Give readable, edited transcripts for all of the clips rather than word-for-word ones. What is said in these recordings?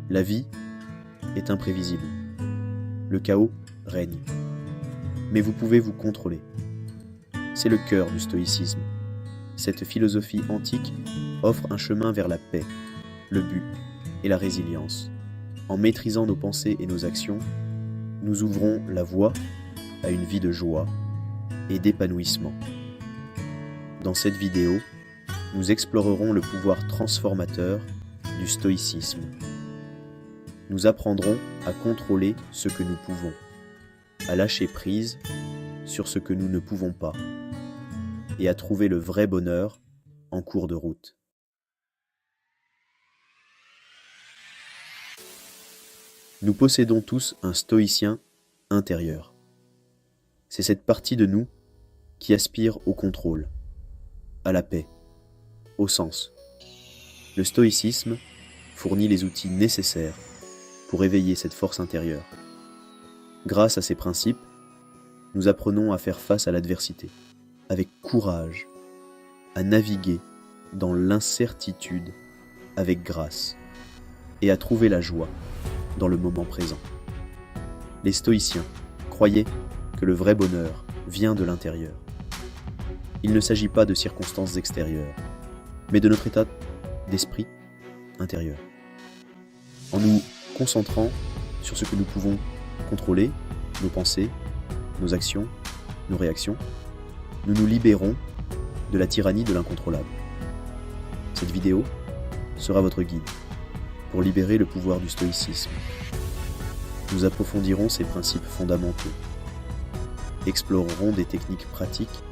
La vie est imprévisible. Le chaos règne. Mais vous pouvez vous contrôler. C'est le cœur du stoïcisme. Cette philosophie antique offre un chemin vers la paix, le but et la résilience. En maîtrisant nos pensées et nos actions, nous ouvrons la voie à une vie de joie et d'épanouissement. Dans cette vidéo, nous explorerons le pouvoir transformateur du stoïcisme. Nous apprendrons à contrôler ce que nous pouvons, à lâcher prise sur ce que nous ne pouvons pas, et à trouver le vrai bonheur en cours de route. Nous possédons tous un stoïcien intérieur. C'est cette partie de nous qui aspire au contrôle, à la paix, au sens. Le stoïcisme fournit les outils nécessaires pour éveiller cette force intérieure. Grâce à ces principes, nous apprenons à faire face à l'adversité, avec courage, à naviguer dans l'incertitude avec grâce, et à trouver la joie dans le moment présent. Les stoïciens croyaient que le vrai bonheur vient de l'intérieur. Il ne s'agit pas de circonstances extérieures, mais de notre état d'esprit intérieur. En nous concentrant sur ce que nous pouvons contrôler, nos pensées, nos actions, nos réactions, nous nous libérons de la tyrannie de l'incontrôlable. Cette vidéo sera votre guide pour libérer le pouvoir du stoïcisme. Nous approfondirons ses principes fondamentaux, explorerons des techniques pratiques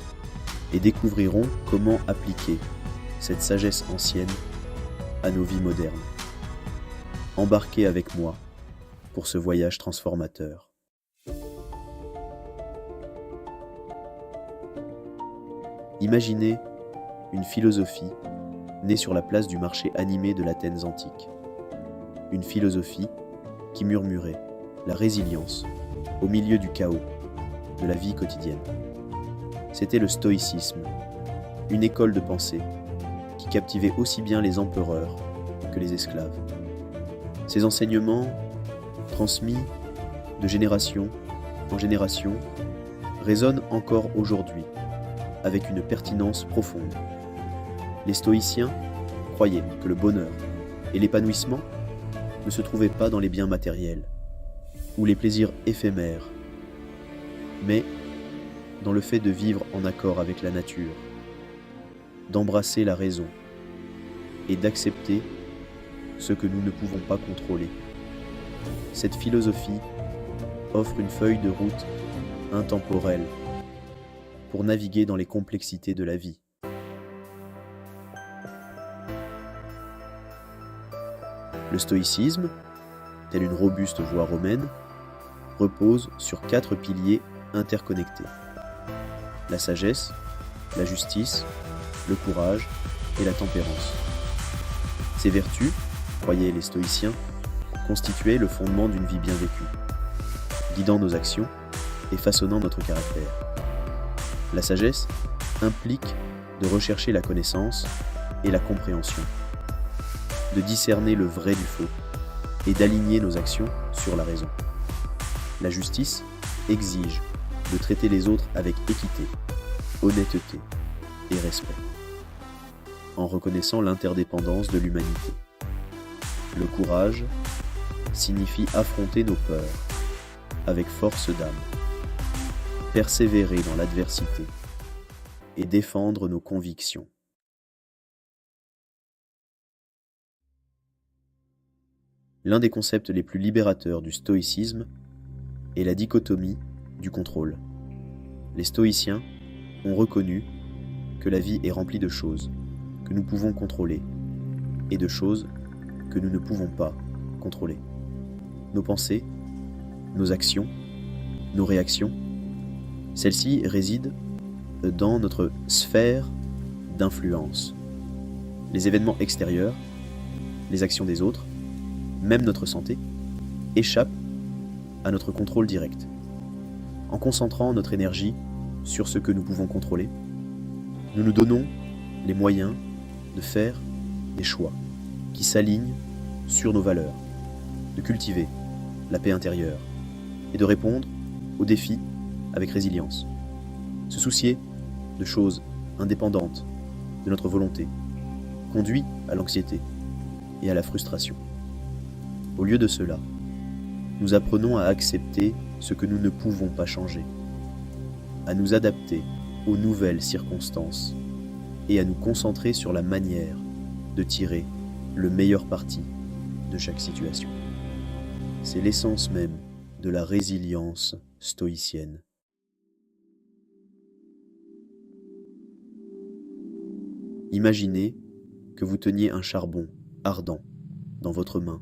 et découvrirons comment appliquer cette sagesse ancienne à nos vies modernes. Embarquez avec moi pour ce voyage transformateur. Imaginez une philosophie née sur la place du marché animé de l'Athènes antique. Une philosophie qui murmurait la résilience au milieu du chaos de la vie quotidienne. C'était le stoïcisme, une école de pensée qui captivait aussi bien les empereurs que les esclaves. Ces enseignements, transmis de génération en génération, résonnent encore aujourd'hui avec une pertinence profonde. Les stoïciens croyaient que le bonheur et l'épanouissement ne se trouvaient pas dans les biens matériels ou les plaisirs éphémères, mais dans le fait de vivre en accord avec la nature, d'embrasser la raison et d'accepter ce que nous ne pouvons pas contrôler. Cette philosophie offre une feuille de route intemporelle pour naviguer dans les complexités de la vie. Le stoïcisme, tel une robuste voie romaine, repose sur 4 piliers interconnectés. La sagesse, la justice, le courage et la tempérance. Ces vertus, croyaient les stoïciens, constituaient le fondement d'une vie bien vécue, guidant nos actions et façonnant notre caractère. La sagesse implique de rechercher la connaissance et la compréhension, de discerner le vrai du faux et d'aligner nos actions sur la raison. La justice exige de traiter les autres avec équité, honnêteté et respect, en reconnaissant l'interdépendance de l'humanité. Le courage signifie affronter nos peurs avec force d'âme, persévérer dans l'adversité et défendre nos convictions. L'un des concepts les plus libérateurs du stoïcisme est la dichotomie du contrôle. Les stoïciens ont reconnu que la vie est remplie de choses que nous pouvons contrôler et de choses que nous ne pouvons pas contrôler. Nos pensées, nos actions, nos réactions, celles-ci résident dans notre sphère d'influence. Les événements extérieurs, les actions des autres, même notre santé, échappent à notre contrôle direct. En concentrant notre énergie sur ce que nous pouvons contrôler, nous nous donnons les moyens de faire des choix qui s'alignent sur nos valeurs de cultiver la paix intérieure et de répondre aux défis avec résilience. Se soucier de choses indépendantes de notre volonté conduit à l'anxiété et à la frustration. Au lieu de cela, nous apprenons à accepter ce que nous ne pouvons pas changer, à nous adapter aux nouvelles circonstances et à nous concentrer sur la manière de tirer le meilleur parti de chaque situation. C'est l'essence même de la résilience stoïcienne. Imaginez que vous teniez un charbon ardent dans votre main,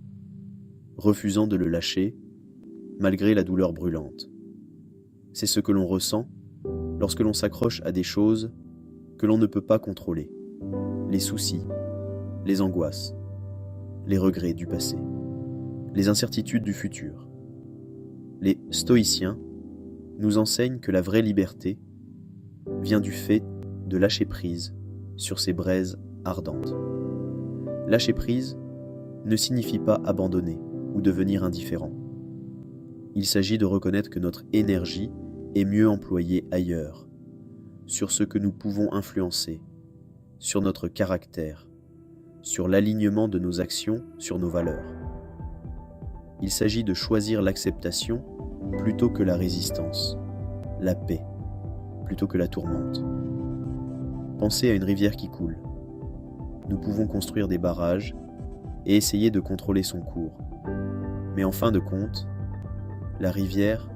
refusant de le lâcher malgré la douleur brûlante. C'est ce que l'on ressent lorsque l'on s'accroche à des choses que l'on ne peut pas contrôler, les soucis, les angoisses, les regrets du passé, les incertitudes du futur. Les stoïciens nous enseignent que la vraie liberté vient du fait de lâcher prise sur ces braises ardentes. Lâcher prise ne signifie pas abandonner ou devenir indifférent. Il s'agit de reconnaître que notre énergie est mieux employée ailleurs, sur ce que nous pouvons influencer, sur notre caractère, sur l'alignement de nos actions sur nos valeurs. Il s'agit de choisir l'acceptation plutôt que la résistance, la paix plutôt que la tourmente. Pensez à une rivière qui coule. Nous pouvons construire des barrages et essayer de contrôler son cours. Mais en fin de compte, la rivière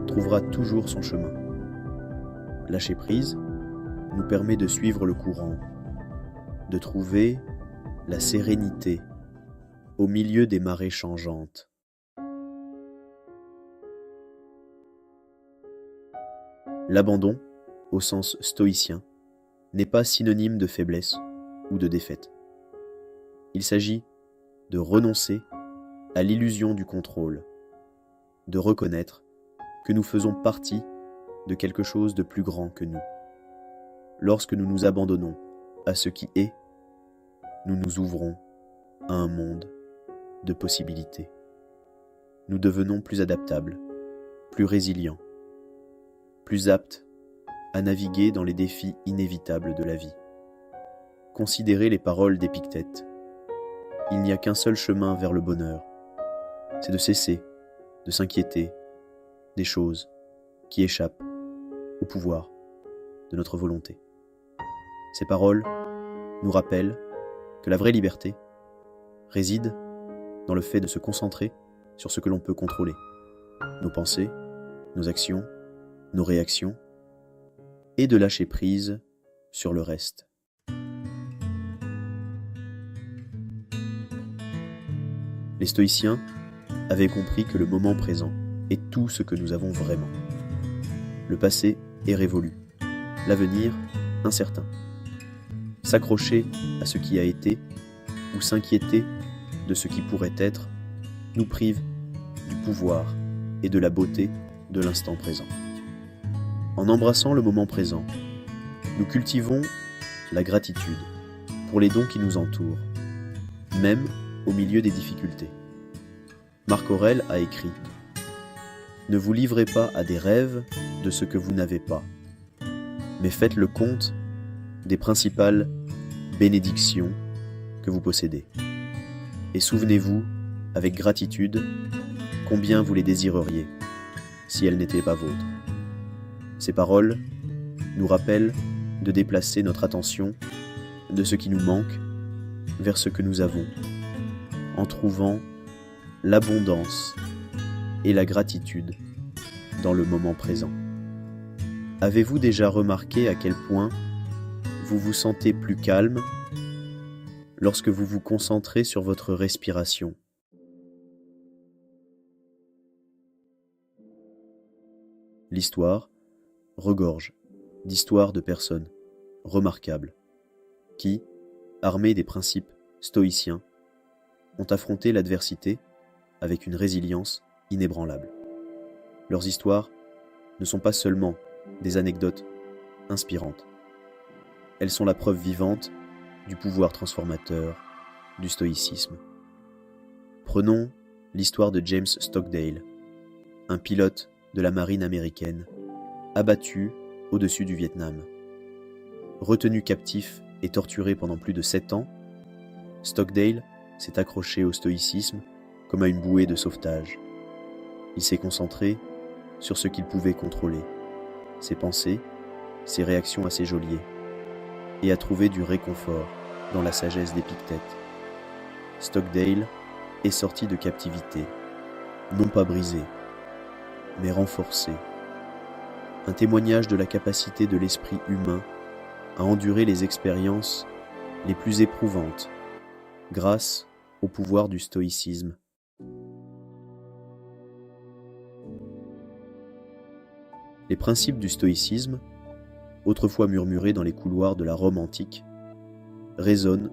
trouvera toujours son chemin. Lâcher prise nous permet de suivre le courant, de trouver la sérénité au milieu des marées changeantes. L'abandon, au sens stoïcien, n'est pas synonyme de faiblesse ou de défaite. Il s'agit de renoncer à l'illusion du contrôle, de reconnaître que nous faisons partie de quelque chose de plus grand que nous. Lorsque nous nous abandonnons à ce qui est, nous nous ouvrons à un monde de possibilités. Nous devenons plus adaptables, plus résilients, plus aptes à naviguer dans les défis inévitables de la vie. Considérez les paroles d'Épictète. Il n'y a qu'un seul chemin vers le bonheur, c'est de cesser de s'inquiéter des choses qui échappent au pouvoir de notre volonté. Ces paroles nous rappellent que la vraie liberté réside dans le fait de se concentrer sur ce que l'on peut contrôler, nos pensées, nos actions, nos réactions, et de lâcher prise sur le reste. Les stoïciens avaient compris que le moment présent est tout ce que nous avons vraiment. Le passé est révolu, l'avenir incertain. S'accrocher à ce qui a été ou s'inquiéter de ce qui pourrait être nous prive du pouvoir et de la beauté de l'instant présent. En embrassant le moment présent, nous cultivons la gratitude pour les dons qui nous entourent, même au milieu des difficultés. Marc Aurèle a écrit « Ne vous livrez pas à des rêves de ce que vous n'avez pas, mais faites le compte des principales bénédictions que vous possédez. Et souvenez-vous, avec gratitude, combien vous les désireriez, si elles n'étaient pas vôtres. » Ces paroles nous rappellent de déplacer notre attention de ce qui nous manque vers ce que nous avons, en trouvant l'abondance et la gratitude dans le moment présent. Avez-vous déjà remarqué à quel point vous vous sentez plus calme lorsque vous vous concentrez sur votre respiration? L'histoire regorge d'histoires de personnes remarquables qui, armées des principes stoïciens, ont affronté l'adversité avec une résilience inébranlable. Leurs histoires ne sont pas seulement des anecdotes inspirantes. Elles sont la preuve vivante du pouvoir transformateur du stoïcisme. Prenons l'histoire de James Stockdale, un pilote de la marine américaine, abattu au-dessus du Vietnam. Retenu captif et torturé pendant plus de 7 ans, Stockdale s'est accroché au stoïcisme comme à une bouée de sauvetage. Il s'est concentré sur ce qu'il pouvait contrôler, ses pensées, ses réactions à ses geôliers, et a trouvé du réconfort dans la sagesse d'Épictète. Stockdale est sorti de captivité, non pas brisé, mais renforcé. Un témoignage de la capacité de l'esprit humain à endurer les expériences les plus éprouvantes grâce au pouvoir du stoïcisme. Les principes du stoïcisme, autrefois murmurés dans les couloirs de la Rome antique, résonnent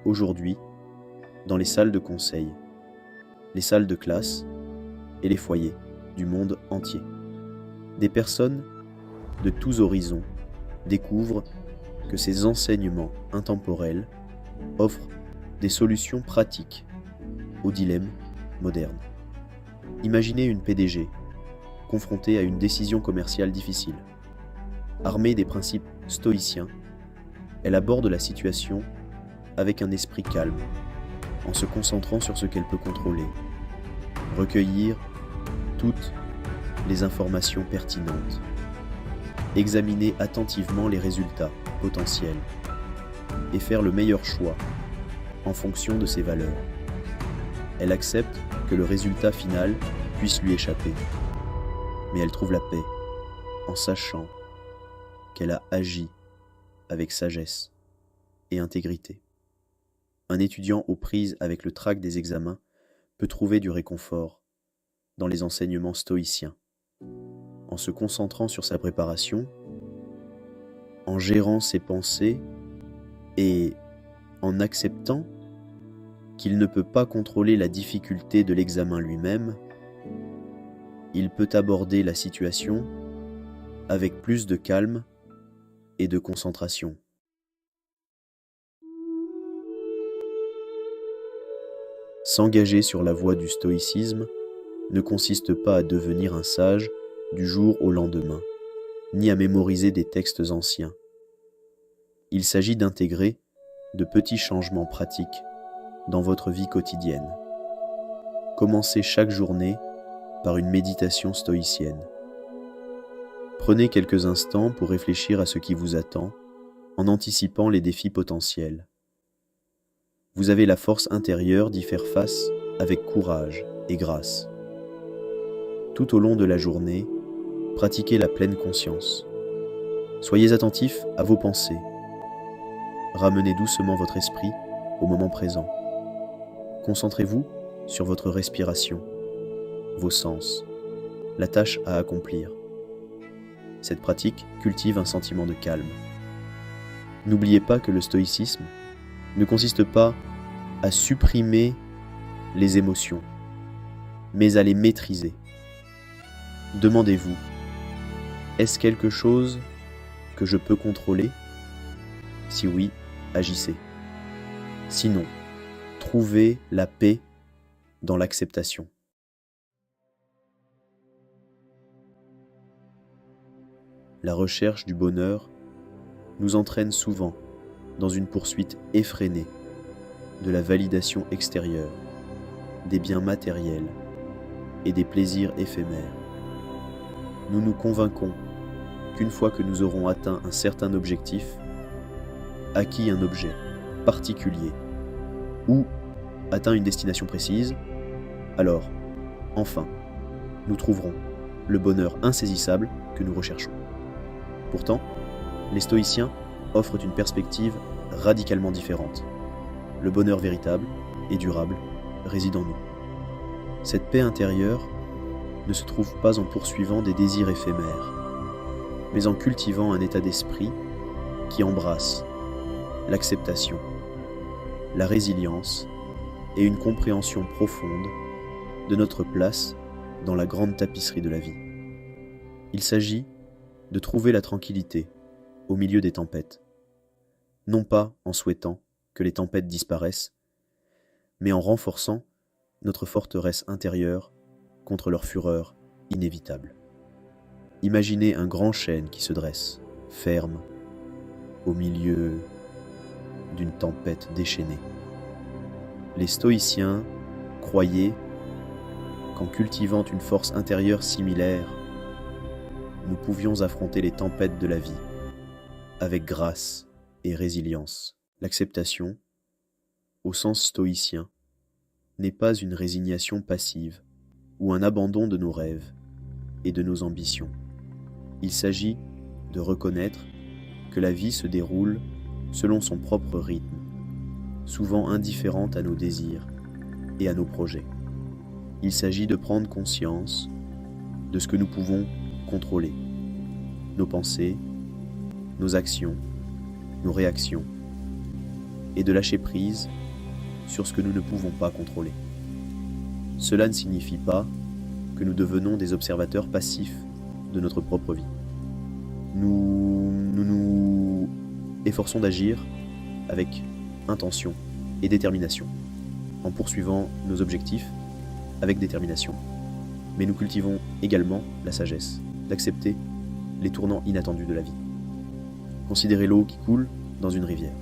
aujourd'hui dans les salles de conseil, les salles de classe et les foyers du monde entier. Des personnes de tous horizons découvrent que ces enseignements intemporels offrent des solutions pratiques aux dilemmes modernes. Imaginez une PDG confrontée à une décision commerciale difficile. Armée des principes stoïciens, elle aborde la situation avec un esprit calme, en se concentrant sur ce qu'elle peut contrôler, recueillir toutes les informations pertinentes, examiner attentivement les résultats potentiels et faire le meilleur choix en fonction de ses valeurs. Elle accepte que le résultat final puisse lui échapper, mais elle trouve la paix en sachant qu'elle a agi avec sagesse et intégrité. Un étudiant aux prises avec le trac des examens peut trouver du réconfort dans les enseignements stoïciens, en se concentrant sur sa préparation, en gérant ses pensées et en acceptant qu'il ne peut pas contrôler la difficulté de l'examen lui-même. Il peut aborder la situation avec plus de calme et de concentration. S'engager sur la voie du stoïcisme ne consiste pas à devenir un sage du jour au lendemain, ni à mémoriser des textes anciens. Il s'agit d'intégrer de petits changements pratiques dans votre vie quotidienne. Commencez chaque journée par une méditation stoïcienne. Prenez quelques instants pour réfléchir à ce qui vous attend en anticipant les défis potentiels. Vous avez la force intérieure d'y faire face avec courage et grâce. Tout au long de la journée, pratiquez la pleine conscience. Soyez attentif à vos pensées. Ramenez doucement votre esprit au moment présent. Concentrez-vous sur votre respiration, vos sens, la tâche à accomplir. Cette pratique cultive un sentiment de calme. N'oubliez pas que le stoïcisme ne consiste pas à supprimer les émotions, mais à les maîtriser. Demandez-vous, est-ce quelque chose que je peux contrôler? Si oui, agissez. Sinon, trouvez la paix dans l'acceptation. La recherche du bonheur nous entraîne souvent dans une poursuite effrénée de la validation extérieure, des biens matériels et des plaisirs éphémères. Nous nous convainquons qu'une fois que nous aurons atteint un certain objectif, acquis un objet particulier ou atteint une destination précise, alors, enfin, nous trouverons le bonheur insaisissable que nous recherchons. Pourtant, les stoïciens offrent une perspective radicalement différente. Le bonheur véritable et durable réside en nous. Cette paix intérieure ne se trouve pas en poursuivant des désirs éphémères, mais en cultivant un état d'esprit qui embrasse l'acceptation, la résilience et une compréhension profonde de notre place dans la grande tapisserie de la vie. Il s'agit de trouver la tranquillité au milieu des tempêtes, non pas en souhaitant que les tempêtes disparaissent, mais en renforçant notre forteresse intérieure contre leur fureur inévitable. Imaginez un grand chêne qui se dresse, ferme, au milieu d'une tempête déchaînée. Les stoïciens croyaient qu'en cultivant une force intérieure similaire, nous pouvions affronter les tempêtes de la vie avec grâce et résilience. L'acceptation, au sens stoïcien, n'est pas une résignation passive ou un abandon de nos rêves et de nos ambitions. Il s'agit de reconnaître que la vie se déroule selon son propre rythme, souvent indifférente à nos désirs et à nos projets. Il s'agit de prendre conscience de ce que nous pouvons contrôler, nos pensées, nos actions, nos réactions, et de lâcher prise sur ce que nous ne pouvons pas contrôler. Cela ne signifie pas que nous devenons des observateurs passifs de notre propre vie. Nous efforçons d'agir avec intention et détermination, en poursuivant nos objectifs avec détermination. Mais nous cultivons également la sagesse, d'accepter les tournants inattendus de la vie. Considérez l'eau qui coule dans une rivière.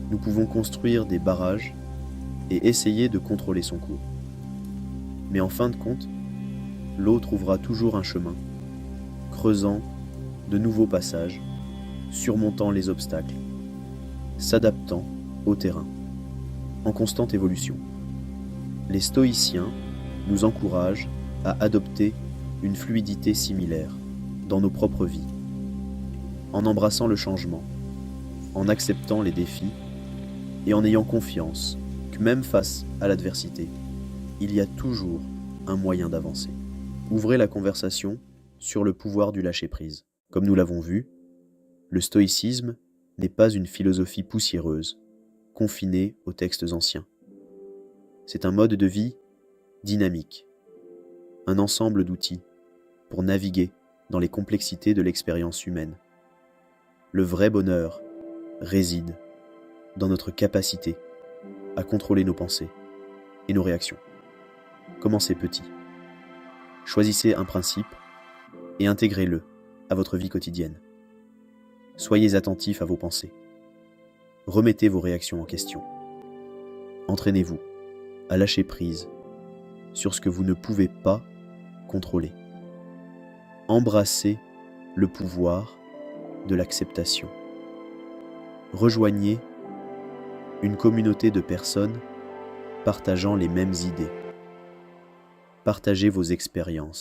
Nous pouvons construire des barrages et essayer de contrôler son cours. Mais en fin de compte, l'eau trouvera toujours un chemin, creusant de nouveaux passages, surmontant les obstacles, s'adaptant au terrain, en constante évolution. Les stoïciens nous encouragent à adopter une fluidité similaire dans nos propres vies, en embrassant le changement, en acceptant les défis et en ayant confiance que même face à l'adversité, il y a toujours un moyen d'avancer. Ouvrez la conversation sur le pouvoir du lâcher-prise. Comme nous l'avons vu, le stoïcisme n'est pas une philosophie poussiéreuse, confinée aux textes anciens. C'est un mode de vie dynamique, un ensemble d'outils pour naviguer dans les complexités de l'expérience humaine. Le vrai bonheur réside dans notre capacité à contrôler nos pensées et nos réactions. Commencez petit. Choisissez un principe et intégrez-le à votre vie quotidienne. Soyez attentif à vos pensées. Remettez vos réactions en question. Entraînez-vous à lâcher prise sur ce que vous ne pouvez pas contrôler. Embrassez le pouvoir de l'acceptation. Rejoignez une communauté de personnes partageant les mêmes idées. Partagez vos expériences.